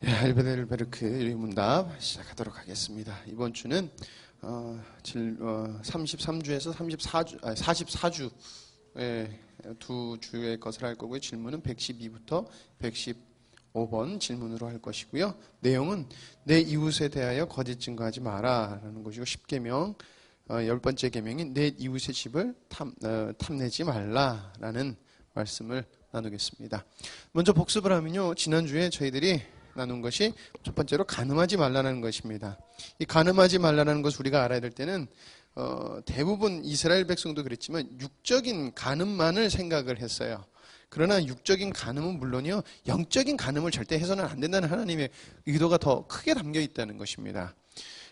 엘베델 베르크 문답 시작하도록 하겠습니다. 이번 주는 33주에서 44주 두 주의 것을 할 거고요. 질문은 112부터 115번 질문으로 할 것이고요. 내용은 내 이웃에 대하여 거짓 증거하지 마라라는 것이고, 10계명 10번째 계명이 내 이웃의 집을 탐내지 말라라는 말씀을 나누겠습니다. 먼저 복습을 하면요, 지난주에 저희들이 나눈 것이 첫 번째로 간음하지 말라는 것입니다. 이 간음하지 말라는 것을 우리가 알아야 될 때는 대부분 이스라엘 백성도 그랬지만 육적인 간음만을 생각을 했어요. 그러나 육적인 간음은 물론이요, 영적인 간음을 절대 해서는 안 된다는 하나님의 의도가 더 크게 담겨 있다는 것입니다.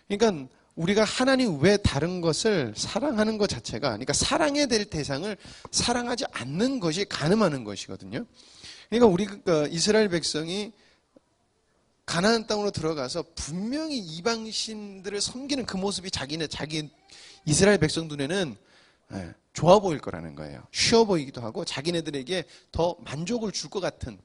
그러니까 우리가 하나님 외 다른 것을 사랑하는 것 자체가, 그러니까 사랑해야 될 대상을 사랑하지 않는 것이 간음하는 것이거든요. 그러니까 우리 이스라엘 백성이 가나안 땅으로 들어가서 분명히 이방신들을 섬기는 그 모습이 자기 이스라엘 백성 눈에는 좋아 보일 거라는 거예요. 쉬워 보이기도 하고 자기네들에게 더 만족을 줄 것 같은,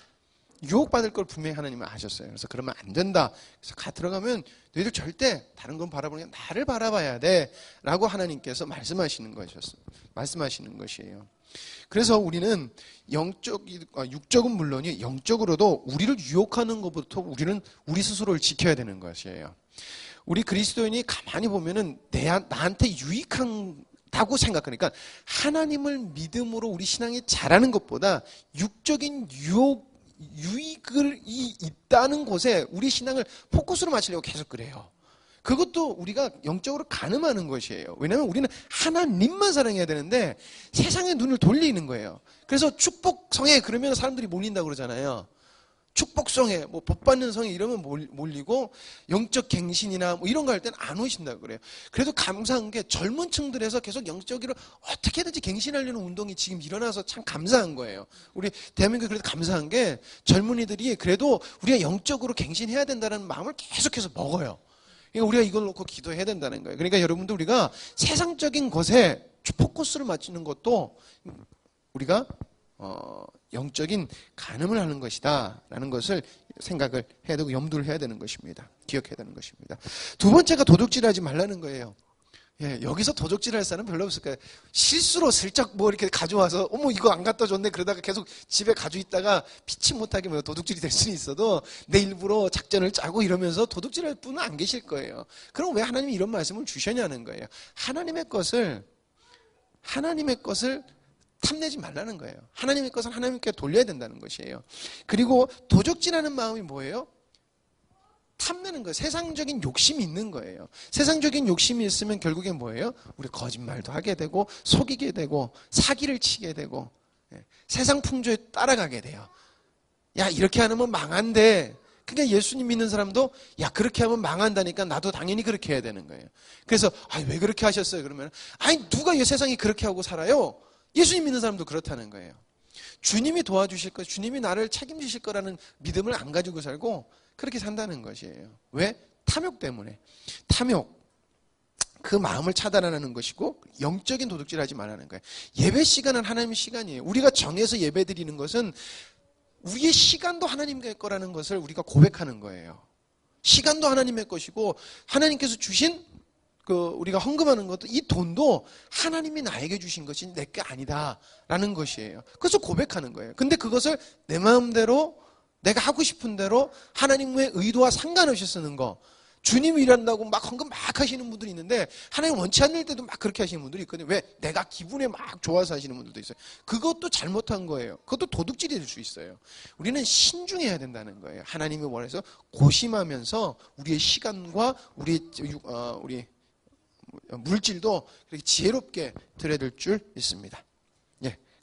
유혹받을 걸 분명히 하나님은 아셨어요. 그래서 그러면 안 된다. 그래서 들어가면 너희들 절대 다른 건 바라보는 게 나를 바라봐야 돼 라고 하나님께서 말씀하시는 것이에요. 그래서 우리는 육적은 물론이 영적으로도 우리를 유혹하는 것부터 우리는 우리 스스로를 지켜야 되는 것이에요. 우리 그리스도인이 가만히 보면은 나한테 유익한다고 생각하니까, 하나님을 믿음으로 우리 신앙이 자라는 것보다 육적인 유익이 있다는 곳에 우리 신앙을 포커스로 맞추려고 계속 그래요. 그것도 우리가 영적으로 간음하는 것이에요. 왜냐하면 우리는 하나님만 사랑해야 되는데 세상에 눈을 돌리는 거예요. 그래서 축복성에 그러면 사람들이 몰린다고 그러잖아요. 축복성에, 복 받는 성에 이러면 몰리고, 영적 갱신이나 이런 거 할 때는 안 오신다고 그래요. 그래도 감사한 게 젊은 층들에서 계속 영적으로 어떻게든지 갱신하려는 운동이 지금 일어나서 참 감사한 거예요. 우리 대한민국이 그래도 감사한 게 젊은이들이 그래도 우리가 영적으로 갱신해야 된다는 마음을 계속해서 먹어요. 그러니까 우리가 이걸 놓고 기도해야 된다는 거예요. 그러니까 여러분들, 우리가 세상적인 것에 포커스를 맞추는 것도 우리가 영적인 간음을 하는 것이다 라는 것을 생각을 해야 되고 염두를 해야 되는 것입니다. 기억해야 되는 것입니다. 두 번째가 도둑질하지 말라는 거예요. 여기서 도둑질할 사람은 별로 없을 거예요. 실수로 슬쩍 이렇게 가져와서 어머 이거 안 갖다 줬네 그러다가 계속 집에 가지고 있다가 피치 못하게 도둑질이 될 수는 있어도, 내 일부러 작전을 짜고 이러면서 도둑질할 분은 안 계실 거예요. 그럼 왜 하나님이 이런 말씀을 주셨냐는 거예요. 하나님의 것을 탐내지 말라는 거예요. 하나님의 것은 하나님께 돌려야 된다는 것이에요. 그리고 도적질하는 마음이 뭐예요? 탐내는 거예요. 세상적인 욕심이 있는 거예요. 세상적인 욕심이 있으면 결국엔 뭐예요? 우리 거짓말도 하게 되고, 속이게 되고, 사기를 치게 되고, 세상 풍조에 따라가게 돼요. 야, 이렇게 하면 망한대. 그러니까 예수님 믿는 사람도 야, 그렇게 하면 망한다니까 나도 당연히 그렇게 해야 되는 거예요. 그래서 왜 그렇게 하셨어요? 그러면 누가 이 세상에 그렇게 하고 살아요? 예수님 믿는 사람도 그렇다는 거예요. 주님이 도와주실 거, 주님이 나를 책임지실 거라는 믿음을 안 가지고 살고 그렇게 산다는 것이에요. 왜? 탐욕 때문에. 탐욕. 그 마음을 차단하는 것이고, 영적인 도둑질하지 말라는 거예요. 예배 시간은 하나님의 시간이에요. 우리가 정해서 예배 드리는 것은 우리의 시간도 하나님의 거라는 것을 우리가 고백하는 거예요. 시간도 하나님의 것이고, 하나님께서 주신 우리가 헌금하는 것도, 이 돈도 하나님이 나에게 주신 것이 내 게 아니다라는 것이에요. 그래서 고백하는 거예요. 근데 그것을 내 마음대로, 내가 하고 싶은 대로 하나님의 의도와 상관없이 쓰는 거, 주님이 일한다고 막 헌금 막 하시는 분들이 있는데 하나님 원치 않을 때도 막 그렇게 하시는 분들이 있거든요. 왜? 내가 기분에 막 좋아서 하시는 분들도 있어요. 그것도 잘못한 거예요. 그것도 도둑질이 될 수 있어요. 우리는 신중해야 된다는 거예요. 하나님이 원해서 고심하면서 우리의 시간과 우리 물질도 그렇게 지혜롭게 드려야 될 줄 믿습니다.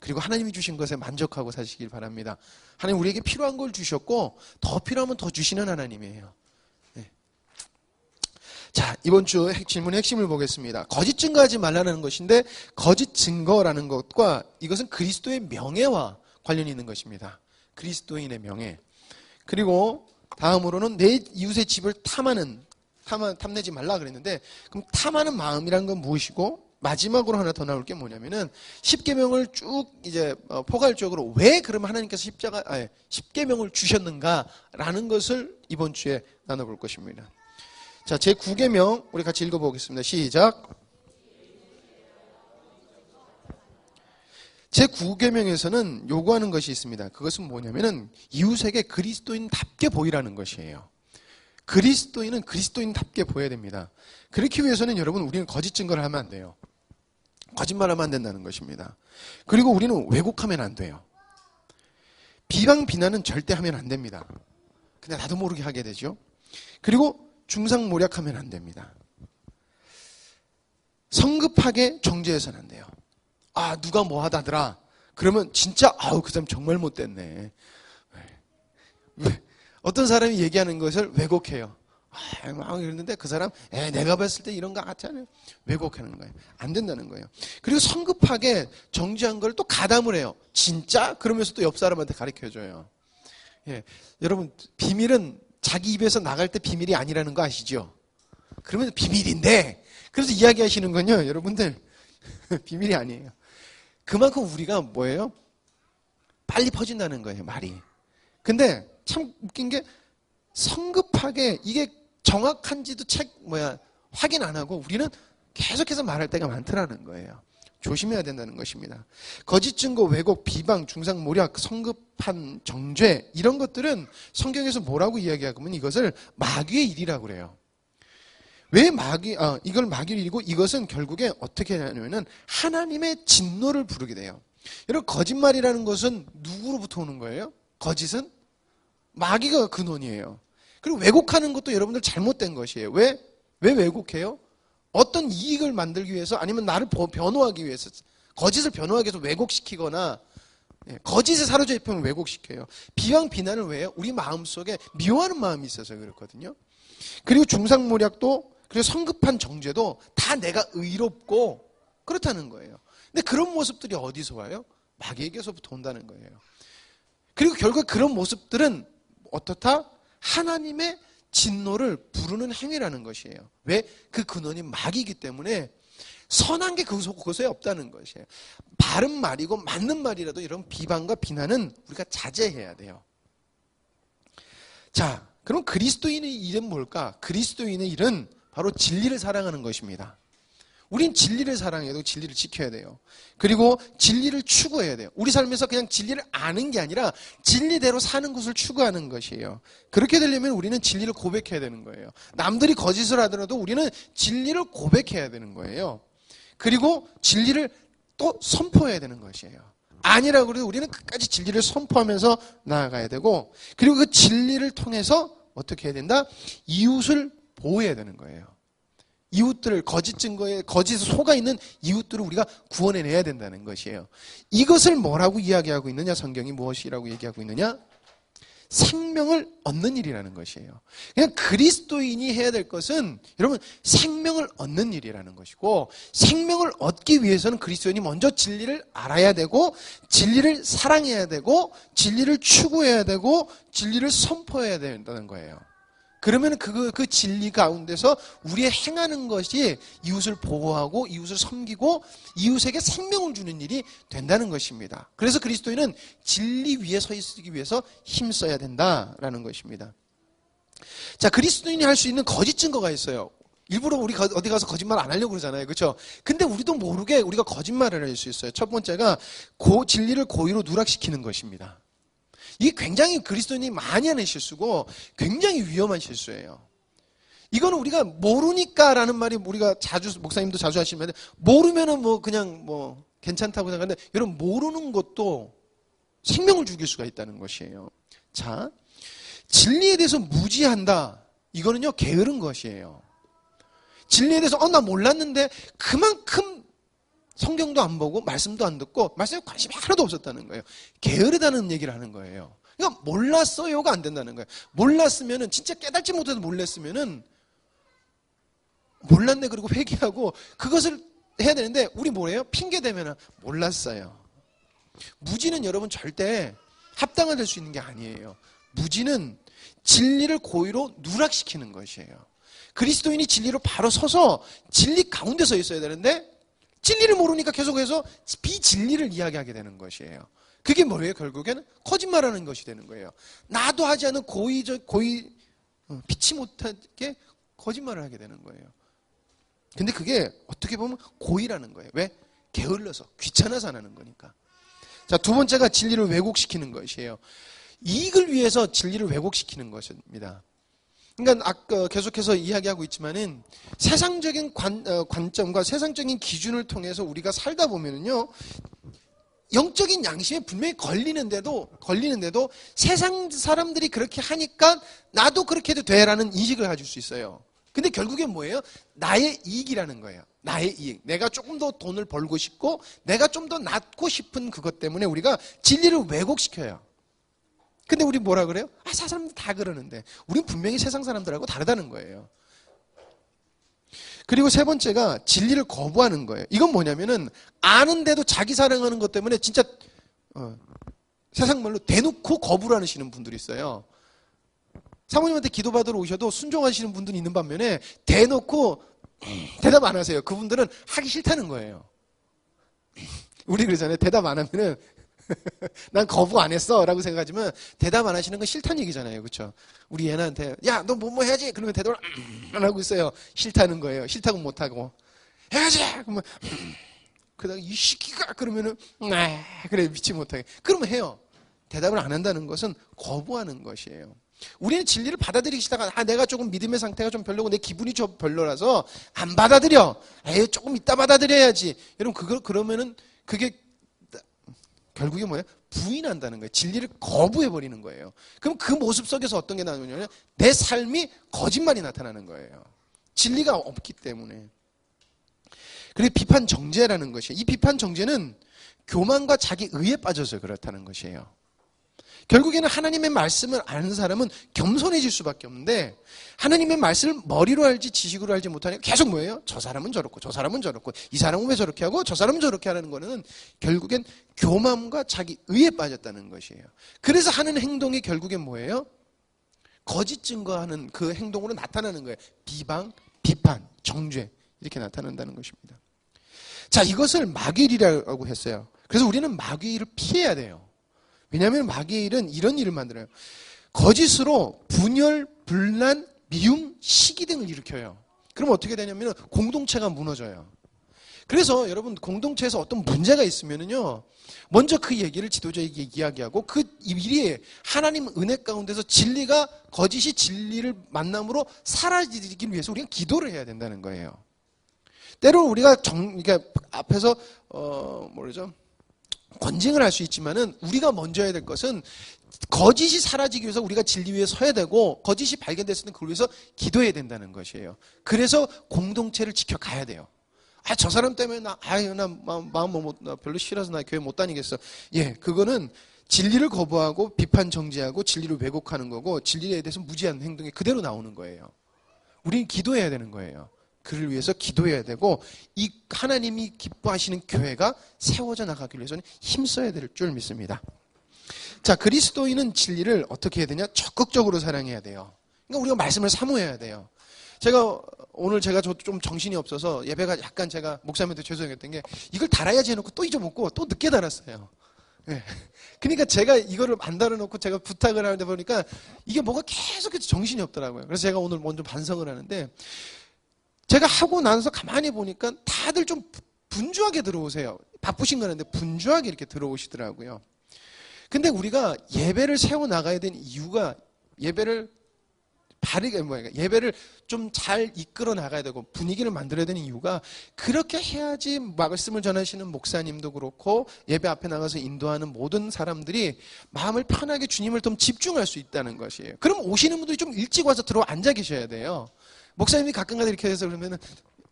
그리고 하나님이 주신 것에 만족하고 사시길 바랍니다. 하나님 우리에게 필요한 걸 주셨고 더 필요하면 더 주시는 하나님이에요. 자, 이번 주 질문의 핵심을 보겠습니다. 거짓 증거하지 말라는 것인데, 거짓 증거라는 것과 이것은 그리스도의 명예와 관련이 있는 것입니다. 그리스도인의 명예. 그리고 다음으로는 내 이웃의 집을 탐내지 말라 그랬는데, 그럼 탐하는 마음이란 건 무엇이고, 마지막으로 하나 더 나올 게 뭐냐면은 십계명을 쭉 이제 포괄적으로 왜 그러면 하나님께서 십계명을 주셨는가라는 것을 이번 주에 나눠볼 것입니다. 자, 제 9계명 우리 같이 읽어보겠습니다. 시작. 제 9계명에서는 요구하는 것이 있습니다. 그것은 뭐냐면은 이웃에게 그리스도인답게 보이라는 것이에요. 그리스도인은 그리스도인답게 보여야 됩니다. 그렇기 위해서는 여러분 우리는 거짓 증거를 하면 안 돼요. 거짓말하면 안 된다는 것입니다. 그리고 우리는 왜곡하면 안 돼요. 비방 비난은 절대 하면 안 됩니다. 그냥 나도 모르게 하게 되죠. 그리고 중상모략하면 안 됩니다. 성급하게 정죄해서는 안 돼요. 아, 누가 뭐 하다더라. 그러면 진짜 그 사람 정말 못됐네. 왜? 어떤 사람이 얘기하는 것을 왜곡해요. 막 이랬는데 그 사람 내가 봤을 때 이런 거 같잖아요. 왜곡하는 거예요. 안 된다는 거예요. 그리고 성급하게 정지한 걸 또 가담을 해요. 진짜? 그러면서 또 옆 사람한테 가르쳐줘요. 예, 여러분 비밀은 자기 입에서 나갈 때 비밀이 아니라는 거 아시죠? 그러면 비밀인데 그래서 이야기하시는 건요. 여러분들 비밀이 아니에요. 그만큼 우리가 뭐예요? 빨리 퍼진다는 거예요. 말이. 근데 참 웃긴 게 성급하게 이게 정확한지도 확인 안 하고 우리는 계속해서 말할 때가 많더라는 거예요. 조심해야 된다는 것입니다. 거짓 증거, 왜곡, 비방, 중상모략, 성급한 정죄 이런 것들은 성경에서 뭐라고 이야기하고 하면 이것을 마귀의 일이라고 그래요. 왜 이걸 마귀의 일이고 이것은 결국에 어떻게 하냐면은 하나님의 진노를 부르게 돼요. 여러분 거짓말이라는 것은 누구로부터 오는 거예요? 거짓은 마귀가 근원이에요. 그리고 왜곡하는 것도 여러분들 잘못된 것이에요. 왜 왜곡해요? 어떤 이익을 만들기 위해서 아니면 나를 변호하기 위해서 거짓을 변호하기 위해서 왜곡시키거나 거짓에 사로잡히면 왜곡시켜요. 비방 비난을 왜요? 우리 마음속에 미워하는 마음이 있어서 그렇거든요. 그리고 중상모략도 그리고 성급한 정죄도 다 내가 의롭고 그렇다는 거예요. 근데 그런 모습들이 어디서 와요? 마귀에게서부터 온다는 거예요. 그리고 결국 그런 모습들은 어떻다? 하나님의 진노를 부르는 행위라는 것이에요. 왜? 그 근원이 마귀이기 때문에 선한 게 그것에 없다는 것이에요. 바른 말이고 맞는 말이라도 이런 비방과 비난은 우리가 자제해야 돼요. 자, 그럼 그리스도인의 일은 뭘까? 그리스도인의 일은 바로 진리를 사랑하는 것입니다. 우린 진리를 사랑해도 진리를 지켜야 돼요. 그리고 진리를 추구해야 돼요. 우리 삶에서 그냥 진리를 아는 게 아니라 진리대로 사는 것을 추구하는 것이에요. 그렇게 되려면 우리는 진리를 고백해야 되는 거예요. 남들이 거짓을 하더라도 우리는 진리를 고백해야 되는 거예요. 그리고 진리를 또 선포해야 되는 것이에요. 아니라고 그래도 우리는 끝까지 진리를 선포하면서 나아가야 되고 그리고 그 진리를 통해서 어떻게 해야 된다? 이웃을 보호해야 되는 거예요. 이웃들을 거짓 증거에 거짓에 속아 있는 이웃들을 우리가 구원해내야 된다는 것이에요. 이것을 뭐라고 이야기하고 있느냐? 성경이 무엇이라고 얘기하고 있느냐? 생명을 얻는 일이라는 것이에요. 그냥 그리스도인이 해야 될 것은 여러분 생명을 얻는 일이라는 것이고 생명을 얻기 위해서는 그리스도인이 먼저 진리를 알아야 되고 진리를 사랑해야 되고 진리를 추구해야 되고 진리를 선포해야 된다는 거예요. 그러면 그 진리 가운데서 우리의 행하는 것이 이웃을 보호하고 이웃을 섬기고 이웃에게 생명을 주는 일이 된다는 것입니다. 그래서 그리스도인은 진리 위에 서 있기 위해서 힘써야 된다라는 것입니다. 자, 그리스도인이 할 수 있는 거짓 증거가 있어요. 일부러 우리 어디 가서 거짓말 안 하려고 그러잖아요. 그렇죠? 근데 우리도 모르게 우리가 거짓말을 할 수 있어요. 첫 번째가 진리를 고의로 누락시키는 것입니다. 이게 굉장히 그리스도인이 많이 하는 실수고 굉장히 위험한 실수예요. 이거는 우리가 모르니까라는 말이 우리가 목사님도 자주 하시면 모르면은 그냥 괜찮다고 생각하는데 여러분 모르는 것도 생명을 죽일 수가 있다는 것이에요. 자, 진리에 대해서 무지한다. 이거는요 게으른 것이에요. 진리에 대해서 나 몰랐는데 그만큼 성경도 안 보고 말씀도 안 듣고 말씀에 관심이 하나도 없었다는 거예요. 게으르다는 얘기를 하는 거예요. 그러니까 몰랐어요가 안 된다는 거예요. 몰랐으면은 진짜 깨닫지 못해서 몰랐으면은 몰랐네 그리고 회개하고 그것을 해야 되는데 우리 뭐래요? 핑계 대면은 몰랐어요. 무지는 여러분 절대 합당화 될 수 있는 게 아니에요. 무지는 진리를 고의로 누락시키는 것이에요. 그리스도인이 진리로 바로 서서 진리 가운데 서 있어야 되는데 진리를 모르니까 계속해서 비진리를 이야기하게 되는 것이에요. 그게 뭐예요? 결국에는 거짓말하는 것이 되는 거예요. 나도 하지 않은 피치 못하게 거짓말을 하게 되는 거예요. 근데 그게 어떻게 보면 고의라는 거예요. 왜? 게을러서, 귀찮아서 안 하는 거니까. 자, 두 번째가 진리를 왜곡시키는 것이에요. 이익을 위해서 진리를 왜곡시키는 것입니다. 그러니까 아까 계속해서 이야기하고 있지만은 세상적인 관점과 세상적인 기준을 통해서 우리가 살다 보면은요, 영적인 양심에 분명히 걸리는데도 세상 사람들이 그렇게 하니까 나도 그렇게 해도 돼라는 인식을 가질 수 있어요. 근데 결국엔 뭐예요? 나의 이익이라는 거예요. 나의 이익. 내가 조금 더 돈을 벌고 싶고 내가 좀 더 낳고 싶은 그것 때문에 우리가 진리를 왜곡시켜요. 근데 우리 뭐라 그래요? 사람들 다 그러는데 우린 분명히 세상 사람들하고 다르다는 거예요. 그리고 세 번째가 진리를 거부하는 거예요. 이건 뭐냐면은 아는데도 자기 사랑하는 것 때문에 진짜 세상 말로 대놓고 거부를 하시는 분들이 있어요. 사모님한테 기도받으러 오셔도 순종하시는 분들이 있는 반면에 대놓고 대답 안 하세요. 그분들은 하기 싫다는 거예요. 우리 그러잖아요. 대답 안 하면은 난 거부 안 했어 라고 생각하지만 대답 안 하시는 건 싫다는 얘기잖아요. 그렇죠? 우리 애나한테 야 너 뭐 해야지 그러면 대답을 안 하고 있어요. 싫다는 거예요. 싫다고 못하고 해야지 그러면 그다가 이 시기가 그러면은 그래 믿지 못하게 그러면 해요. 대답을 안 한다는 것은 거부하는 것이에요. 우리는 진리를 받아들이기 시작하다가 내가 조금 믿음의 상태가 좀 별로고 내 기분이 좀 별로라서 안 받아들여. 조금 이따 받아들여야지. 여러분 그러면은 그게 결국에 뭐예요? 부인한다는 거예요. 진리를 거부해버리는 거예요. 그럼 그 모습 속에서 어떤 게 나오냐면 내 삶이 거짓말이 나타나는 거예요. 진리가 없기 때문에. 그리고 비판 정죄라는 것이에요. 이 비판 정죄는 교만과 자기 의에 빠져서 그렇다는 것이에요. 결국에는 하나님의 말씀을 아는 사람은 겸손해질 수밖에 없는데 하나님의 말씀을 머리로 알지 지식으로 알지 못하니까 계속 뭐예요? 저 사람은 저렇고 저 사람은 저렇고 이 사람은 왜 저렇게 하고 저 사람은 저렇게 하는 거는 결국엔 교만과 자기 의에 빠졌다는 것이에요. 그래서 하는 행동이 결국엔 뭐예요? 거짓 증거하는 그 행동으로 나타나는 거예요. 비방, 비판, 정죄 이렇게 나타난다는 것입니다. 자, 이것을 마귀일이라고 했어요. 그래서 우리는 마귀일을 피해야 돼요. 왜냐하면 마귀의 일은 이런 일을 만들어요. 거짓으로 분열, 분란, 미움, 시기 등을 일으켜요. 그럼 어떻게 되냐면 공동체가 무너져요. 그래서 여러분 공동체에서 어떤 문제가 있으면요, 먼저 그 얘기를 지도자에게 이야기하고 그 일이 하나님 은혜 가운데서 진리가 거짓이 진리를 만남으로 사라지기 위해서 우리가 기도를 해야 된다는 거예요. 때로는 우리가 그러니까 앞에서 권징을 할 수 있지만은 우리가 먼저 해야 될 것은 거짓이 사라지기 위해서 우리가 진리 위에 서야 되고 거짓이 발견됐을 때 그걸 위해서 기도해야 된다는 것이에요. 그래서 공동체를 지켜가야 돼요. 저 사람 때문에 나 별로 싫어서 나 교회 못 다니겠어. 그거는 진리를 거부하고 비판 정죄하고 진리를 왜곡하는 거고 진리에 대해서 무지한 행동이 그대로 나오는 거예요. 우리는 기도해야 되는 거예요. 그를 위해서 기도해야 되고 이 하나님이 기뻐하시는 교회가 세워져 나가기 위해서는 힘써야 될 줄 믿습니다. 자, 그리스도인은 진리를 어떻게 해야 되냐? 적극적으로 사랑해야 돼요. 그러니까 우리가 말씀을 사모해야 돼요. 오늘 제가 좀 정신이 없어서 예배가 약간 제가 목사님한테 죄송했던 게 이걸 달아야지 해놓고 또 잊어먹고 또 늦게 달았어요. 그러니까 제가 이거를 안 달아놓고 제가 부탁을 하는데 보니까 이게 뭐가 계속해서 정신이 없더라고요. 그래서 제가 오늘 먼저 반성을 하는데 제가 하고 나서 가만히 보니까 다들 좀 분주하게 들어오세요. 바쁘신 거는데 분주하게 이렇게 들어오시더라고요. 근데 우리가 예배를 세워나가야 되는 이유가 예배를 좀 잘 이끌어 나가야 되고 분위기를 만들어야 되는 이유가 그렇게 해야지 말씀을 전하시는 목사님도 그렇고 예배 앞에 나가서 인도하는 모든 사람들이 마음을 편하게 주님을 좀 집중할 수 있다는 것이에요. 그럼 오시는 분들이 좀 일찍 와서 들어와 앉아 계셔야 돼요. 목사님이 가끔가다 이렇게 해서 그러면은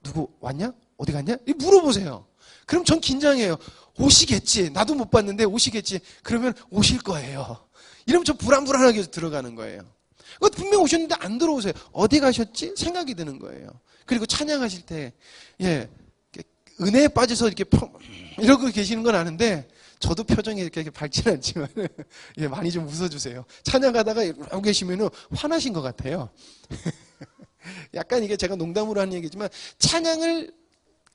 누구 왔냐? 어디 갔냐? 물어보세요. 그럼 전 긴장해요. 오시겠지. 나도 못 봤는데 오시겠지. 그러면 오실 거예요. 이러면 저 불안불안하게 들어가는 거예요. 분명 오셨는데 안 들어오세요. 어디 가셨지? 생각이 드는 거예요. 그리고 찬양하실 때 은혜에 빠져서 이렇게 이러고 계시는 건 아는데 저도 표정이 이렇게 밝지는 않지만 많이 좀 웃어주세요. 찬양하다가 이러고 계시면 화나신 것 같아요. 약간 이게 제가 농담으로 하는 얘기지만 찬양을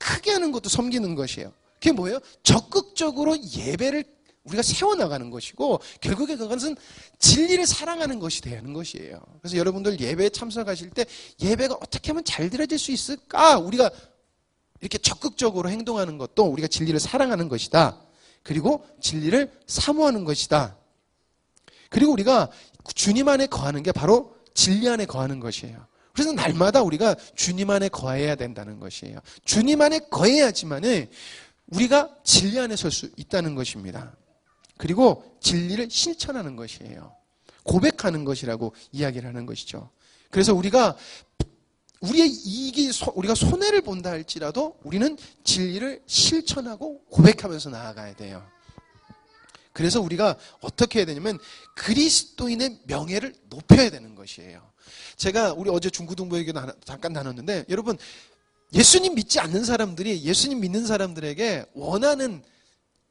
크게 하는 것도 섬기는 것이에요. 그게 뭐예요? 적극적으로 예배를 우리가 세워나가는 것이고 결국에 그것은 진리를 사랑하는 것이 되는 것이에요. 그래서 여러분들 예배에 참석하실 때 예배가 어떻게 하면 잘 드려질 수 있을까? 우리가 이렇게 적극적으로 행동하는 것도 우리가 진리를 사랑하는 것이다. 그리고 진리를 사모하는 것이다. 그리고 우리가 주님 안에 거하는 게 바로 진리 안에 거하는 것이에요. 그래서 날마다 우리가 주님 안에 거해야 된다는 것이에요. 주님 안에 거해야지만은 우리가 진리 안에 설 수 있다는 것입니다. 그리고 진리를 실천하는 것이에요. 고백하는 것이라고 이야기를 하는 것이죠. 그래서 우리가 우리의 이익이 우리가 손해를 본다 할지라도 우리는 진리를 실천하고 고백하면서 나아가야 돼요. 그래서 우리가 어떻게 해야 되냐면 그리스도인의 명예를 높여야 되는 것이에요. 제가 우리 어제 중고등부 얘기 잠깐 나눴는데 여러분 예수님 믿지 않는 사람들이 예수님 믿는 사람들에게 원하는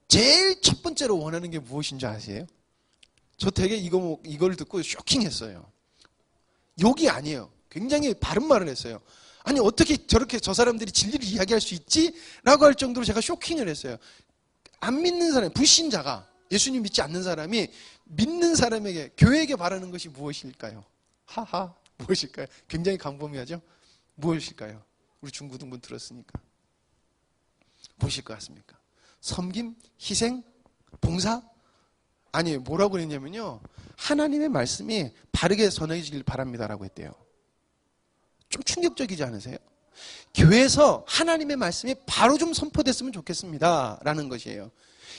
제일 첫 번째로 원하는 게 무엇인지 아세요? 저 되게 이걸 듣고 쇼킹했어요. 욕이 아니에요. 굉장히 바른 말을 했어요. 아니 어떻게 저렇게 저 사람들이 진리를 이야기할 수 있지? 라고 할 정도로 제가 쇼킹을 했어요. 안 믿는 사람, 불신자가 예수님 믿지 않는 사람이 믿는 사람에게 교회에게 바라는 것이 무엇일까요? 하하 무엇일까요? 굉장히 광범위하죠? 무엇일까요? 우리 중고등부 들었으니까 무엇일 것 같습니까? 섬김, 희생, 봉사? 아니 뭐라고 그랬냐면요 하나님의 말씀이 바르게 전해지길 바랍니다라고 했대요. 좀 충격적이지 않으세요? 교회에서 하나님의 말씀이 바로 좀 선포됐으면 좋겠습니다 라는 것이에요.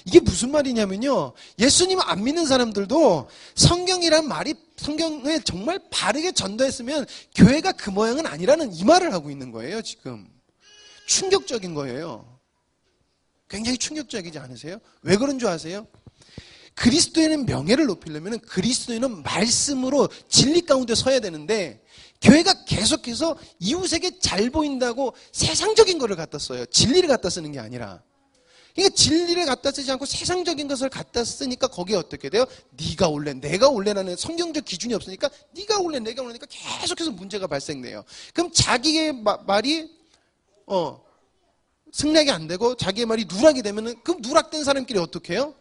이게 무슨 말이냐면요 예수님 안 믿는 사람들도 성경이란 말이 성경을 정말 바르게 전도했으면 교회가 그 모양은 아니라는 이 말을 하고 있는 거예요. 지금 충격적인 거예요. 굉장히 충격적이지 않으세요? 왜 그런 줄 아세요? 그리스도인은 명예를 높이려면 그리스도인은 말씀으로 진리 가운데 서야 되는데 교회가 계속해서 이웃에게 잘 보인다고 세상적인 거를 갖다 써요. 진리를 갖다 쓰는 게 아니라. 그러니까 진리를 갖다 쓰지 않고 세상적인 것을 갖다 쓰니까 거기에 어떻게 돼요? 네가 올래, 내가 올래라는 성경적 기준이 없으니까 네가 올래, 내가 올래니까 계속해서 문제가 발생돼요. 그럼 자기의 말이 승낙이 안 되고 자기의 말이 누락이 되면은 그럼 누락된 사람끼리 어떻게 해요?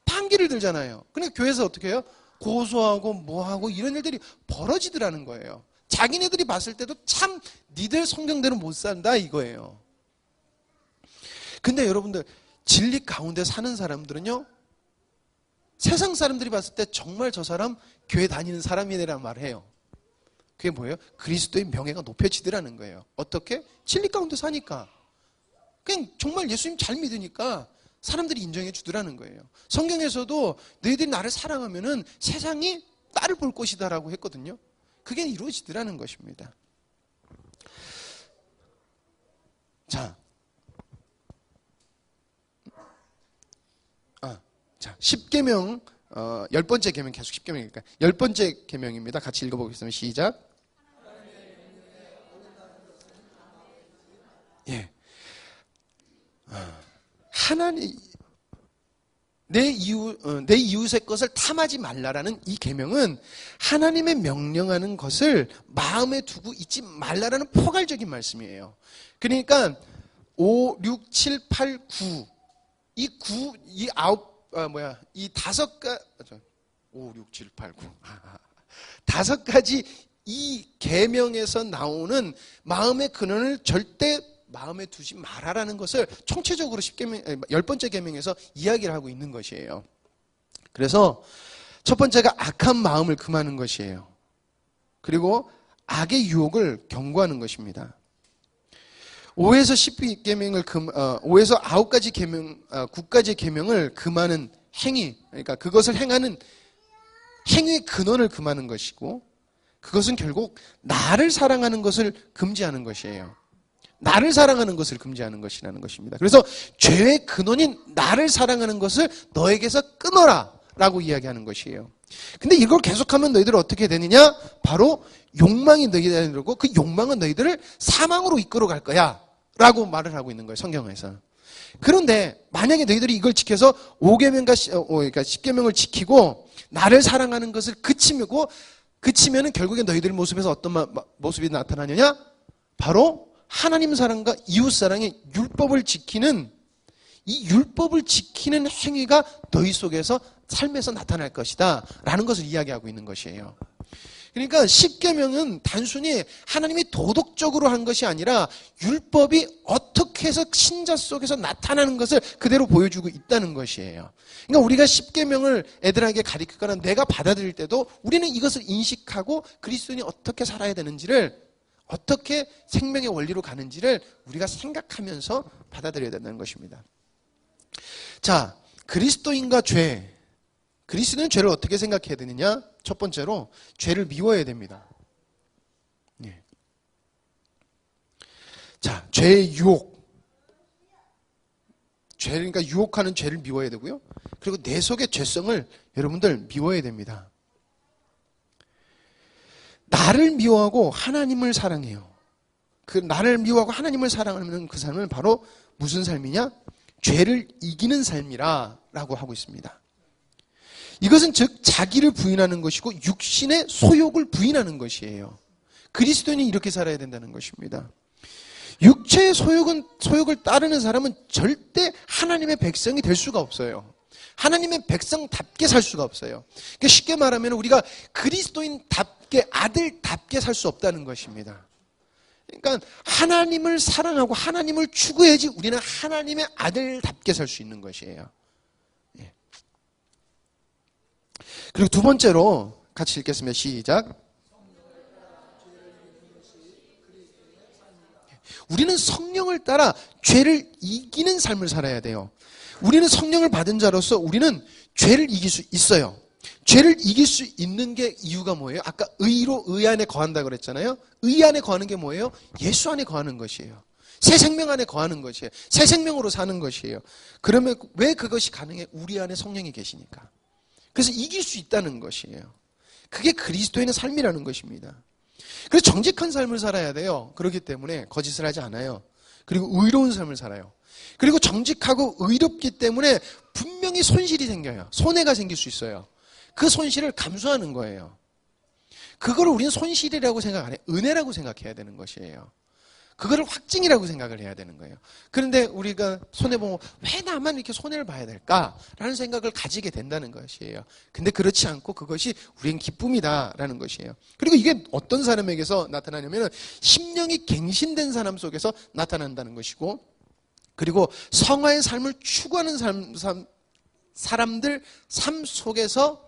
판기를 들잖아요. 그러니까 교회에서 어떻게 해요? 고소하고 뭐하고 이런 일들이 벌어지더라는 거예요. 자기네들이 봤을 때도 참 니들 성경대로 못 산다 이거예요. 근데 여러분들 진리 가운데 사는 사람들은요 세상 사람들이 봤을 때 정말 저 사람 교회 다니는 사람이네라는 말을 해요. 그게 뭐예요? 그리스도의 명예가 높여지더라는 거예요. 어떻게? 진리 가운데 사니까. 그냥 정말 예수님 잘 믿으니까 사람들이 인정해 주더라는 거예요. 성경에서도 너희들이 나를 사랑하면은 세상이 나를 볼 것이다라고 했거든요. 그게 이루어지더라는 것입니다. 자, 10계명 10번째 계명 계속 10계명이니까 10번째 계명입니다. 같이 읽어보겠습니다. 시작. 예. 하나님 내 이웃의 것을 탐하지 말라라는 이 계명은 하나님의 명령하는 것을 마음에 두고 있지 말라라는 포괄적인 말씀이에요. 그러니까 5, 6, 7, 8, 9 이 다섯 가지 5, 6, 7, 8, 9 다섯 가지 이 계명에서 나오는 마음의 근원을 절대 마음에 두지 말아라는 것을 총체적으로 10번째 계명에서 이야기를 하고 있는 것이에요. 그래서 첫 번째가 악한 마음을 금하는 것이에요. 그리고 악의 유혹을 경고하는 것입니다. 5에서 10계명을 5에서 9가지 계명, 9가지 계명을 금하는 행위, 그러니까 그것을 행하는 행위의 근원을 금하는 것이고 그것은 결국 나를 사랑하는 것을 금지하는 것이에요. 나를 사랑하는 것을 금지하는 것이라는 것입니다. 그래서 죄의 근원인 나를 사랑하는 것을 너에게서 끊어라 라고 이야기하는 것이에요. 근데 이걸 계속하면 너희들은 어떻게 되느냐? 바로 욕망이 너희들에 이르고 그 욕망은 너희들을 사망으로 이끌어 갈 거야 라고 말을 하고 있는 거예요. 성경에서. 그런데 만약에 너희들이 이걸 지켜서 5계명과 그러니까 10계명을 지키고 나를 사랑하는 것을 그치면은 결국에 너희들 모습에서 어떤 모습이 나타나느냐? 바로 하나님 사랑과 이웃 사랑의 율법을 지키는 이 율법을 지키는 행위가 너희 속에서 삶에서 나타날 것이다 라는 것을 이야기하고 있는 것이에요. 그러니까 십계명은 단순히 하나님이 도덕적으로 한 것이 아니라 율법이 어떻게 해서 신자 속에서 나타나는 것을 그대로 보여주고 있다는 것이에요. 그러니까 우리가 십계명을 애들에게 가르치거나 내가 받아들일 때도 우리는 이것을 인식하고 그리스도인이 어떻게 살아야 되는지를, 어떻게 생명의 원리로 가는지를 우리가 생각하면서 받아들여야 된다는 것입니다. 자, 그리스도인과 죄. 그리스도는 죄를 어떻게 생각해야 되느냐? 첫 번째로 죄를 미워해야 됩니다. 예. 자, 죄의 유혹. 그러니까 유혹하는 죄를 미워해야 되고요. 그리고 내 속의 죄성을 여러분들 미워해야 됩니다. 나를 미워하고 하나님을 사랑해요. 그 나를 미워하고 하나님을 사랑하는 그 삶은 바로 무슨 삶이냐? 죄를 이기는 삶이라 라고 하고 있습니다. 이것은 즉 자기를 부인하는 것이고 육신의 소욕을 부인하는 것이에요. 그리스도인이 이렇게 살아야 된다는 것입니다. 육체의 소욕을 따르는 사람은 절대 하나님의 백성이 될 수가 없어요. 하나님의 백성답게 살 수가 없어요. 그러니까 쉽게 말하면 우리가 그리스도인답게, 아들답게 살 수 없다는 것입니다. 그러니까 하나님을 사랑하고 하나님을 추구해야지 우리는 하나님의 아들답게 살 수 있는 것이에요. 예. 그리고 두 번째로 같이 읽겠습니다. 시작. 우리는 성령을 따라 죄를 이기는 삶을 살아야 돼요. 우리는 성령을 받은 자로서 우리는 죄를 이길 수 있어요. 죄를 이길 수 있는 게 이유가 뭐예요? 아까 의로 의 안에 거한다고 그랬잖아요. 의 안에 거하는 게 뭐예요? 예수 안에 거하는 것이에요. 새 생명 안에 거하는 것이에요. 새 생명으로 사는 것이에요. 그러면 왜 그것이 가능해? 우리 안에 성령이 계시니까. 그래서 이길 수 있다는 것이에요. 그게 그리스도인의 삶이라는 것입니다. 그래서 정직한 삶을 살아야 돼요. 그렇기 때문에 거짓을 하지 않아요. 그리고 의로운 삶을 살아요. 그리고 정직하고 의롭기 때문에 분명히 손실이 생겨요. 손해가 생길 수 있어요. 그 손실을 감수하는 거예요. 그거를 우리는 손실이라고 생각 안 해요. 은혜라고 생각해야 되는 것이에요. 그거를 확증이라고 생각을 해야 되는 거예요. 그런데 우리가 손해보면 왜 나만 이렇게 손해를 봐야 될까라는 생각을 가지게 된다는 것이에요. 근데 그렇지 않고 그것이 우리는 기쁨이다라는 것이에요. 그리고 이게 어떤 사람에게서 나타나냐면 심령이 갱신된 사람 속에서 나타난다는 것이고, 그리고 성화의 삶을 추구하는 사람들 삶 속에서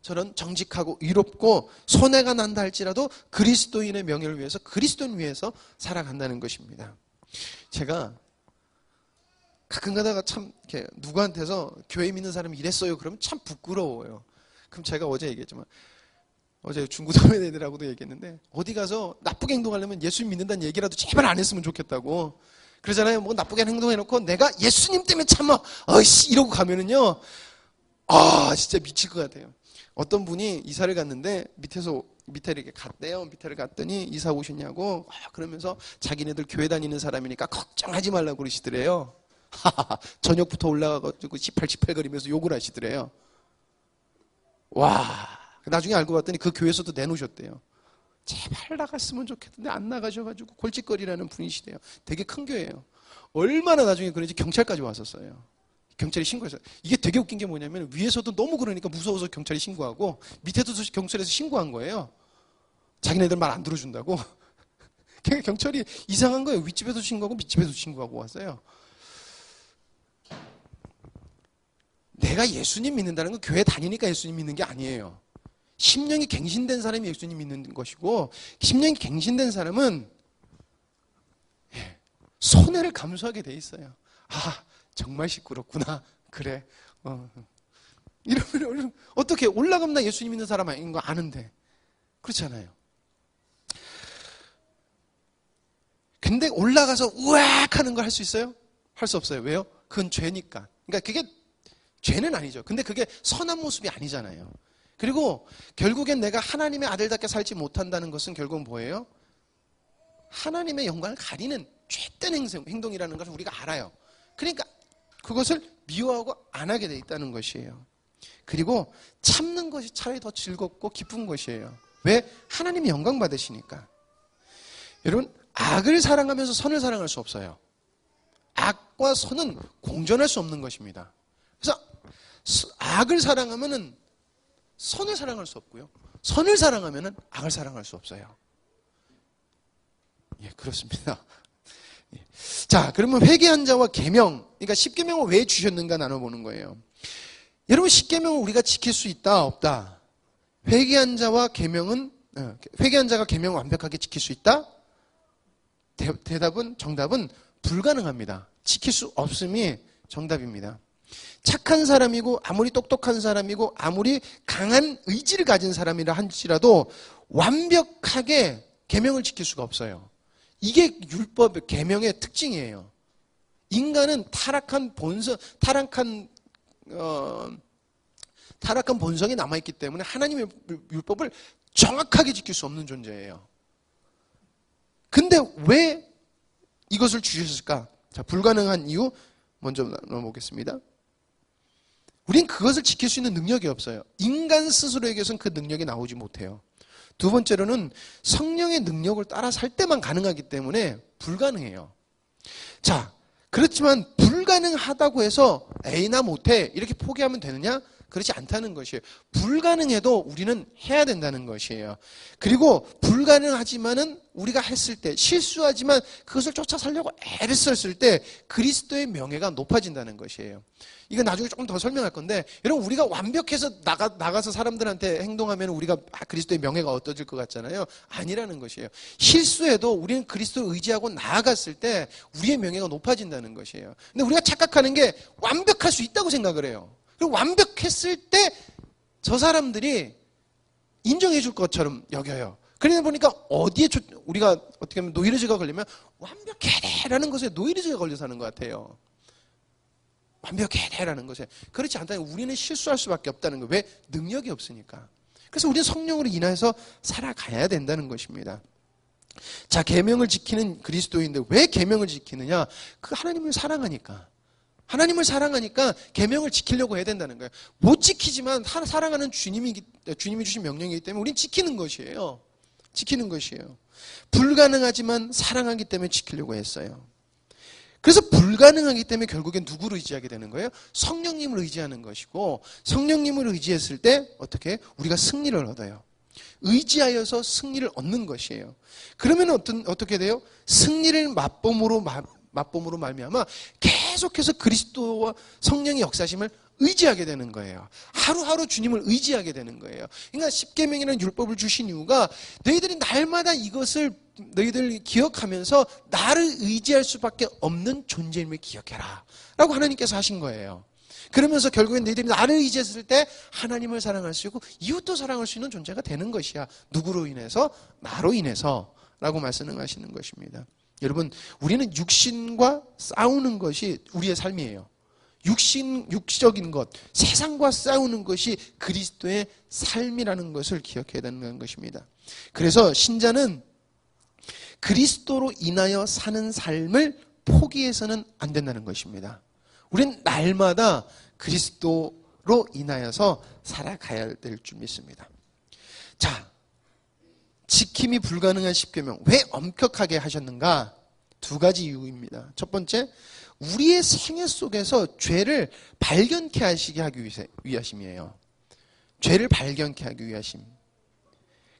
저는 정직하고 의롭고 손해가 난다 할지라도 그리스도인의 명예를 위해서, 그리스도인 위해서 살아간다는 것입니다. 제가 가끔 가다가 참 이렇게 누구한테서 교회 믿는 사람이 이랬어요 그러면 참 부끄러워요. 그럼 제가 어제 얘기했지만, 어제 중고등학교 애들하고도 얘기했는데, 어디 가서 나쁘게 행동하려면 예수님 믿는다는 얘기라도 제발 안 했으면 좋겠다고 그러잖아요. 뭐 나쁘게 행동해놓고 내가 예수님 때문에 참아 어이씨 이러고 가면은요, 아 진짜 미칠 것 같아요. 어떤 분이 이사를 갔는데 밑에 이렇게 갔대요. 밑에를 갔더니 이사 오셨냐고 그러면서 자기네들 교회 다니는 사람이니까 걱정하지 말라고 그러시더래요. 저녁부터 올라가가지고 18 거리면서 욕을 하시더래요. 와, 나중에 알고 봤더니 그 교회에서도 내놓으셨대요. 제발 나갔으면 좋겠는데 안 나가셔가지고 골칫거리라는 분이시대요. 되게 큰 교회예요. 얼마나 나중에 그런지 경찰까지 왔었어요. 경찰이 신고했어요. 이게 되게 웃긴 게 뭐냐면 위에서도 너무 그러니까 무서워서 경찰이 신고하고 밑에도 경찰에서 신고한 거예요. 자기네들 말 안 들어준다고. 그러니까 경찰이 이상한 거예요. 윗집에도 신고하고 밑집에도 신고하고 왔어요. 내가 예수님 믿는다는 건 교회 다니니까 예수님 믿는 게 아니에요. 심령이 갱신된 사람이 예수님 믿는 것이고, 심령이 갱신된 사람은 손해를 감수하게 돼 있어요. 아, 정말 시끄럽구나. 그래. 이러면 어떻게 올라가면 나 예수님 믿는 사람 아닌 거 아는데. 그렇잖아요. 근데 올라가서 우악 하는 걸 할 수 있어요? 할 수 없어요. 왜요? 그건 죄니까. 그러니까 그게 죄는 아니죠. 근데 그게 선한 모습이 아니잖아요. 그리고 결국엔 내가 하나님의 아들답게 살지 못한다는 것은 결국은 뭐예요? 하나님의 영광을 가리는 죄된 행동이라는 것을 우리가 알아요. 그러니까 그것을 미워하고 안 하게 돼 있다는 것이에요. 그리고 참는 것이 차라리 더 즐겁고 기쁜 것이에요. 왜? 하나님이 영광 받으시니까. 여러분, 악을 사랑하면서 선을 사랑할 수 없어요. 악과 선은 공존할 수 없는 것입니다. 그래서 악을 사랑하면은 선을 사랑할 수 없고요. 선을 사랑하면은 악을 사랑할 수 없어요. 예, 그렇습니다. 예. 자, 그러면 회개한 자와 계명, 그러니까 십계명을 왜 주셨는가 나눠보는 거예요. 여러분, 십계명을 우리가 지킬 수 있다, 없다? 회개한 자가 계명을 완벽하게 지킬 수 있다? 정답은 불가능합니다. 지킬 수 없음이 정답입니다. 착한 사람이고 아무리 똑똑한 사람이고 아무리 강한 의지를 가진 사람이라 할지라도 완벽하게 계명을 지킬 수가 없어요. 이게 율법, 계명의 특징이에요. 인간은 타락한 본성이 남아있기 때문에 하나님의 율법을 정확하게 지킬 수 없는 존재예요. 근데 왜 이것을 주셨을까? 자, 불가능한 이유 먼저 나눠보겠습니다. 우린 그것을 지킬 수 있는 능력이 없어요. 인간 스스로에게서는 그 능력이 나오지 못해요. 두 번째로는 성령의 능력을 따라 살 때만 가능하기 때문에 불가능해요. 자, 그렇지만 불가능하다고 해서 에이 나 못해 이렇게 포기하면 되느냐? 그렇지 않다는 것이에요. 불가능해도 우리는 해야 된다는 것이에요. 그리고 불가능하지만은 우리가 했을 때 실수하지만 그것을 쫓아 살려고 애를 썼을 때 그리스도의 명예가 높아진다는 것이에요. 이거 나중에 조금 더 설명할 건데 여러분 우리가 완벽해서 나가서 사람들한테 행동하면 우리가 그리스도의 명예가 어떠질 것 같잖아요. 아니라는 것이에요. 실수해도 우리는 그리스도를 의지하고 나아갔을 때 우리의 명예가 높아진다는 것이에요. 근데 우리가 착각하는 게 완벽할 수 있다고 생각을 해요. 그리고 완벽했을 때 저 사람들이 인정해 줄 것처럼 여겨요. 그러다 보니까 우리가 어떻게 하면 노이로제가 걸리면 완벽해라는 것에 노이로제가 걸려서 하는 것 같아요. 완벽해라는 것에. 그렇지 않다면 우리는 실수할 수밖에 없다는 거예요. 왜? 능력이 없으니까. 그래서 우리는 성령으로 인해서 살아가야 된다는 것입니다. 자, 계명을 지키는 그리스도인데 왜 계명을 지키느냐? 그 하나님을 사랑하니까. 하나님을 사랑하니까 계명을 지키려고 해야 된다는 거예요. 못 지키지만 사랑하는 주님이 주신 명령이기 때문에 우리는 지키는 것이에요. 지키는 것이에요. 불가능하지만 사랑하기 때문에 지키려고 했어요. 그래서 불가능하기 때문에 결국엔 누구를 의지하게 되는 거예요? 성령님을 의지하는 것이고 성령님을 의지했을 때 어떻게? 우리가 승리를 얻어요. 의지하여서 승리를 얻는 것이에요. 그러면 어떻게 돼요? 승리를 맛봄으로 말미암아 계속해서 그리스도와 성령의 역사심을 의지하게 되는 거예요. 하루하루 주님을 의지하게 되는 거예요. 그러니까 십계명이라는 율법을 주신 이유가 너희들이 날마다 이것을 너희들 기억하면서 나를 의지할 수밖에 없는 존재임을 기억해라 라고 하나님께서 하신 거예요. 그러면서 결국엔 너희들이 나를 의지했을 때 하나님을 사랑할 수 있고 이웃도 사랑할 수 있는 존재가 되는 것이야. 누구로 인해서? 나로 인해서 라고 말씀하시는 것입니다. 여러분, 우리는 육신과 싸우는 것이 우리의 삶이에요. 육적인 것, 세상과 싸우는 것이 그리스도의 삶이라는 것을 기억해야 되는 것입니다. 그래서 신자는 그리스도로 인하여 사는 삶을 포기해서는 안 된다는 것입니다. 우리는 날마다 그리스도로 인하여서 살아가야 될 줄 믿습니다. 자, 지킴이 불가능한 십계명 왜 엄격하게 하셨는가? 두 가지 이유입니다. 첫 번째, 우리의 생애 속에서 죄를 발견케 하기 위하심이에요. 죄를 발견케 하기 위하심.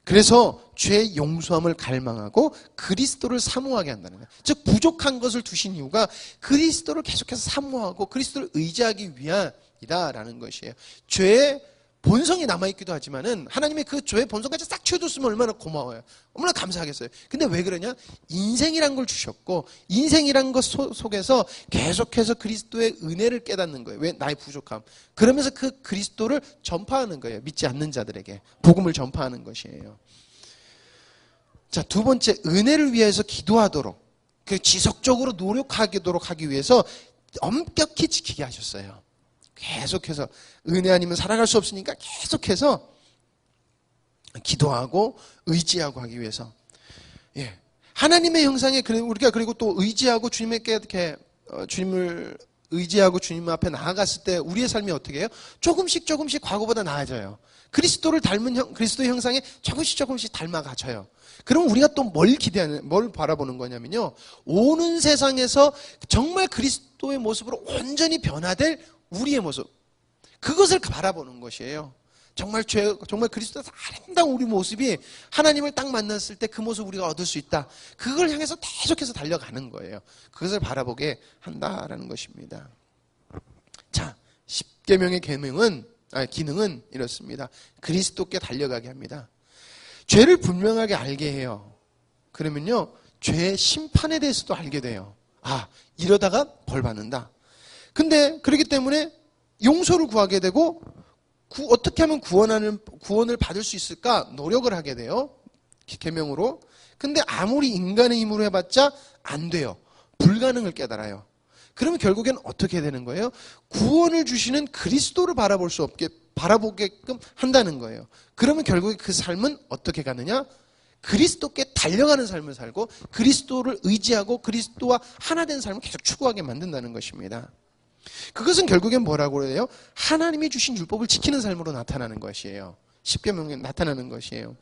그래서 죄의 용서함을 갈망하고 그리스도를 사모하게 한다는 거예요. 즉 부족한 것을 두신 이유가 그리스도를 계속해서 사모하고 그리스도를 의지하기 위함이다라는 것이에요. 죄의 본성이 남아있기도 하지만은 하나님의 그 죄의 본성까지 싹 치워줬으면 얼마나 고마워요. 얼마나 감사하겠어요. 근데 왜 그러냐? 인생이란 걸 주셨고 인생이란 것 속에서 계속해서 그리스도의 은혜를 깨닫는 거예요. 왜? 나의 부족함. 그러면서 그 그리스도를 전파하는 거예요. 믿지 않는 자들에게 복음을 전파하는 것이에요. 자, 두 번째, 은혜를 위해서 기도하도록 지속적으로 노력하도록 하기 위해서 엄격히 지키게 하셨어요. 계속해서 은혜 아니면 살아갈 수 없으니까 계속해서 기도하고 의지하고 하기 위해서. 예. 하나님의 형상에 우리가 그리고 또 의지하고 주님께 이렇게 주님을 의지하고 주님 앞에 나아갔을 때 우리의 삶이 어떻게 해요? 조금씩 과거보다 나아져요. 그리스도를 닮은 그리스도 형상에 조금씩 닮아가져요. 그럼 우리가 또 뭘 바라보는 거냐면요. 오는 세상에서 정말 그리스도의 모습으로 온전히 변화될 우리의 모습. 그것을 바라보는 것이에요. 정말 그리스도에서 아름다운 우리 모습이 하나님을 딱 만났을 때 그 모습 우리가 얻을 수 있다. 그걸 향해서 계속해서 달려가는 거예요. 그것을 바라보게 한다라는 것입니다. 자, 십계명의 기능은 이렇습니다. 그리스도께 달려가게 합니다. 죄를 분명하게 알게 해요. 그러면요, 죄의 심판에 대해서도 알게 돼요. 아, 이러다가 벌 받는다. 근데 그렇기 때문에 용서를 구하게 되고 어떻게 하면 구원을 받을 수 있을까 노력을 하게 돼요. 계명으로. 근데 아무리 인간의 힘으로 해봤자 안 돼요. 불가능을 깨달아요. 그러면 결국엔 어떻게 되는 거예요? 구원을 주시는 그리스도를 바라보게끔 한다는 거예요. 그러면 결국에 그 삶은 어떻게 가느냐? 그리스도께 달려가는 삶을 살고 그리스도를 의지하고 그리스도와 하나 된 삶을 계속 추구하게 만든다는 것입니다. 그것은 결국엔 뭐라고 해요? 하나님이 주신 율법을 지키는 삶으로 나타나는 것이에요. 십계명에 나타나는 것이에요.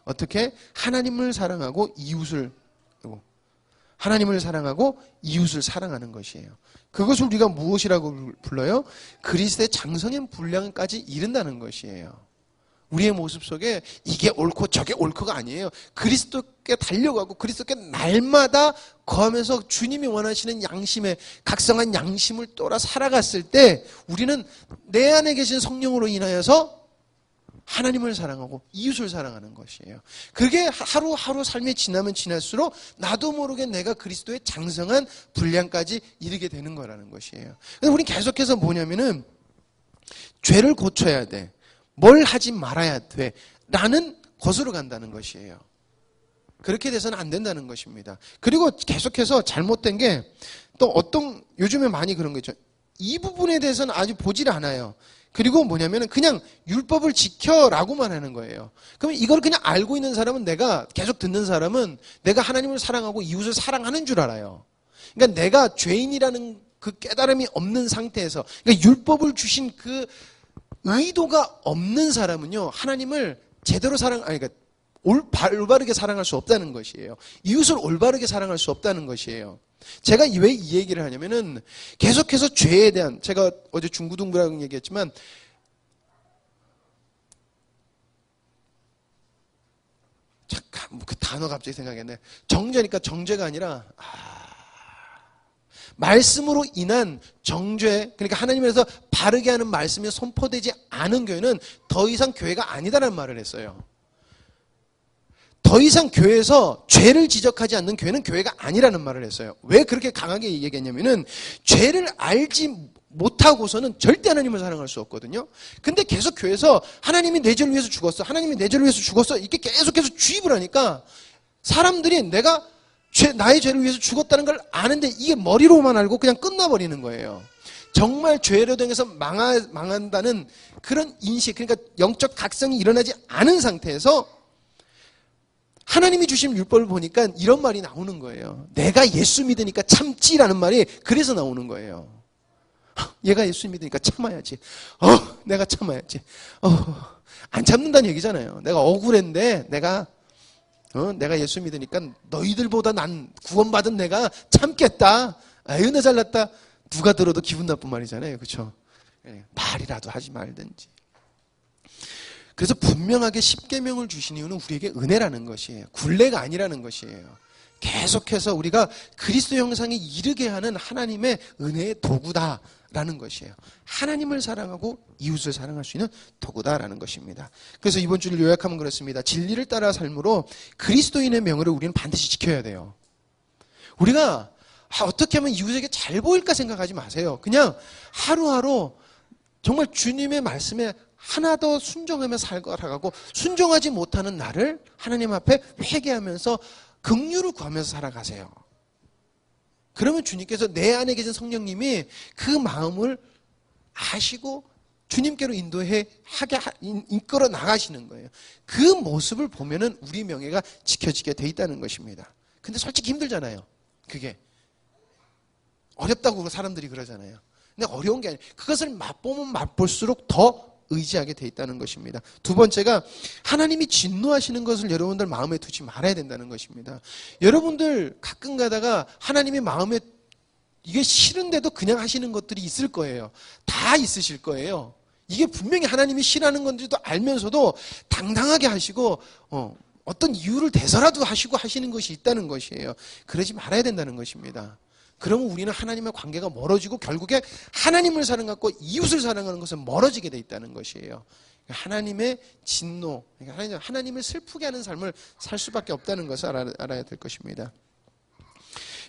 어떻게? 하나님을 사랑하고 이웃을 사랑하는 것이에요. 그것을 우리가 무엇이라고 불러요? 그리스도의 장성한 분량까지 이른다는 것이에요. 우리의 모습 속에 이게 옳고 저게 옳고가 아니에요. 그리스도께 달려가고 그리스도께 날마다 거하면서 주님이 원하시는 양심에 각성한 양심을 따라 살아갔을 때 우리는 내 안에 계신 성령으로 인하여서 하나님을 사랑하고 이웃을 사랑하는 것이에요. 그게 하루하루 삶이 지나면 지날수록 나도 모르게 내가 그리스도의 장성한 분량까지 이르게 되는 거라는 것이에요. 그래서 우리는 계속해서 뭐냐면은 죄를 고쳐야 돼. 뭘 하지 말아야 돼. 라는 것으로 간다는 것이에요. 그렇게 돼서는 안 된다는 것입니다. 그리고 계속해서 잘못된 게 또 요즘에 많이 그런 거 있죠. 이 부분에 대해서는 아주 보질 않아요. 그리고 뭐냐면은 그냥 율법을 지켜라고만 하는 거예요. 그럼 이걸 그냥 알고 있는 사람은 계속 듣는 사람은 내가 하나님을 사랑하고 이웃을 사랑하는 줄 알아요. 그러니까 내가 죄인이라는 그 깨달음이 없는 상태에서 그러니까 율법을 주신 그 의도가 없는 사람은요, 하나님을 제대로 그러니까 올바르게 사랑할 수 없다는 것이에요. 이웃을 올바르게 사랑할 수 없다는 것이에요. 제가 왜 이 얘기를 하냐면은 계속해서 죄에 대한, 제가 어제 중구둥부라고 얘기했지만, 잠깐, 그 단어 갑자기 생각이 안 나요. 정죄니까 정죄가 아니라, 말씀으로 인한 정죄, 그러니까 하나님에서 바르게 하는 말씀이 선포되지 않은 교회는 더 이상 교회가 아니다라는 말을 했어요. 더 이상 교회에서 죄를 지적하지 않는 교회는 교회가 아니라는 말을 했어요. 왜 그렇게 강하게 얘기했냐면은 죄를 알지 못하고서는 절대 하나님을 사랑할 수 없거든요. 근데 계속 교회에서 하나님이 내 죄를 위해서 죽었어. 하나님이 내 죄를 위해서 죽었어. 이렇게 계속해서 주입을 하니까 사람들이 나의 죄를 위해서 죽었다는 걸 아는데 이게 머리로만 알고 그냥 끝나버리는 거예요. 정말 죄로 등해서 망한다는 그런 인식, 그러니까 영적 각성이 일어나지 않은 상태에서 하나님이 주신 율법을 보니까 이런 말이 나오는 거예요. 내가 예수 믿으니까 참지라는 말이 그래서 나오는 거예요. 얘가 예수 믿으니까 참아야지. 내가 참아야지. 안 참는다는 얘기잖아요. 내가 억울한데 내가 예수 믿으니까 너희들보다 난 구원받은 내가 참겠다. 은혜 잘났다. 누가 들어도 기분 나쁜 말이잖아요. 그렇죠? 말이라도 하지 말든지. 그래서 분명하게 십계명을 주신 이유는 우리에게 은혜라는 것이에요. 굴레가 아니라는 것이에요. 계속해서 우리가 그리스도 형상에 이르게 하는 하나님의 은혜의 도구다라는 것이에요. 하나님을 사랑하고 이웃을 사랑할 수 있는 도구다라는 것입니다. 그래서 이번 주를 요약하면 그렇습니다. 진리를 따라 삶으로 그리스도인의 명예를 우리는 반드시 지켜야 돼요. 우리가 어떻게 하면 이웃에게 잘 보일까 생각하지 마세요. 그냥 하루하루 정말 주님의 말씀에 하나 더 순종하며 살아가고 순종하지 못하는 나를 하나님 앞에 회개하면서 긍휼을 구하면서 살아가세요. 그러면 주님께서 내 안에 계신 성령님이 그 마음을 아시고 주님께로 이끌어 나가시는 거예요. 그 모습을 보면은 우리 명예가 지켜지게 돼 있다는 것입니다. 근데 솔직히 힘들잖아요. 그게. 어렵다고 사람들이 그러잖아요. 근데 어려운 게 아니에요. 그것을 맛보면 맛볼수록 더 의지하게 돼 있다는 것입니다. 두 번째가 하나님이 진노하시는 것을 여러분들 마음에 두지 말아야 된다는 것입니다. 여러분들 가끔 가다가 하나님이 마음에 이게 싫은데도 그냥 하시는 것들이 있을 거예요. 다 있으실 거예요. 이게 분명히 하나님이 싫어하는 건지도 알면서도 당당하게 하시고 어떤 이유를 대서라도 하시고 하시는 것이 있다는 것이에요. 그러지 말아야 된다는 것입니다. 그러면 우리는 하나님의 관계가 멀어지고 결국에 하나님을 사랑하고 이웃을 사랑하는 것은 멀어지게 돼 있다는 것이에요. 하나님의 진노, 하나님을 슬프게 하는 삶을 살 수밖에 없다는 것을 알아야 될 것입니다.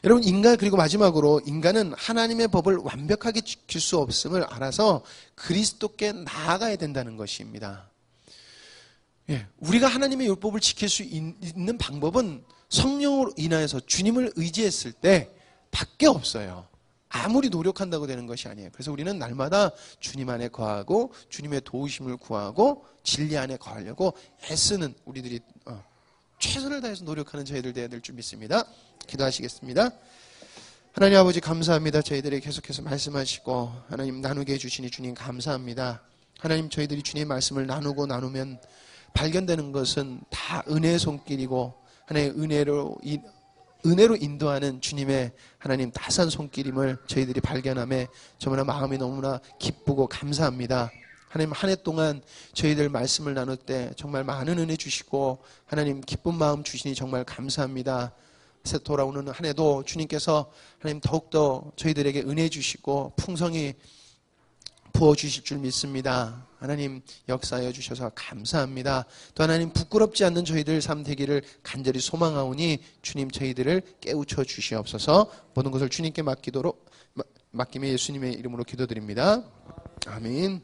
여러분, 그리고 마지막으로 인간은 하나님의 법을 완벽하게 지킬 수 없음을 알아서 그리스도께 나아가야 된다는 것입니다. 우리가 하나님의 율법을 지킬 수 있는 방법은 성령으로 인하여서 주님을 의지했을 때 밖에 없어요. 아무리 노력한다고 되는 것이 아니에요. 그래서 우리는 날마다 주님 안에 거하고 주님의 도우심을 구하고 진리 안에 거하려고 애쓰는 우리들이 최선을 다해서 노력하는 저희들 되어야 될 줄 믿습니다. 기도하시겠습니다. 하나님 아버지 감사합니다. 저희들에게 계속해서 말씀하시고 하나님 나누게 해주시니 주님 감사합니다. 하나님 저희들이 주님의 말씀을 나누면 발견되는 것은 다 은혜의 손길이고 하나님의 은혜로 인도하는 주님의 하나님 따스한 손길임을 저희들이 발견함에 정말 마음이 너무나 기쁘고 감사합니다. 하나님 한 해 동안 저희들 말씀을 나눌 때 정말 많은 은혜 주시고 하나님 기쁜 마음 주시니 정말 감사합니다. 새 돌아오는 한 해도 주님께서 하나님 더욱더 저희들에게 은혜 주시고 풍성히 부어주실 줄 믿습니다. 하나님 역사하여 주셔서 감사합니다. 또 하나님 부끄럽지 않는 저희들 삶 되기를 간절히 소망하오니 주님 저희들을 깨우쳐 주시옵소서. 모든 것을 주님께 맡기며 예수님의 이름으로 기도드립니다. 아멘.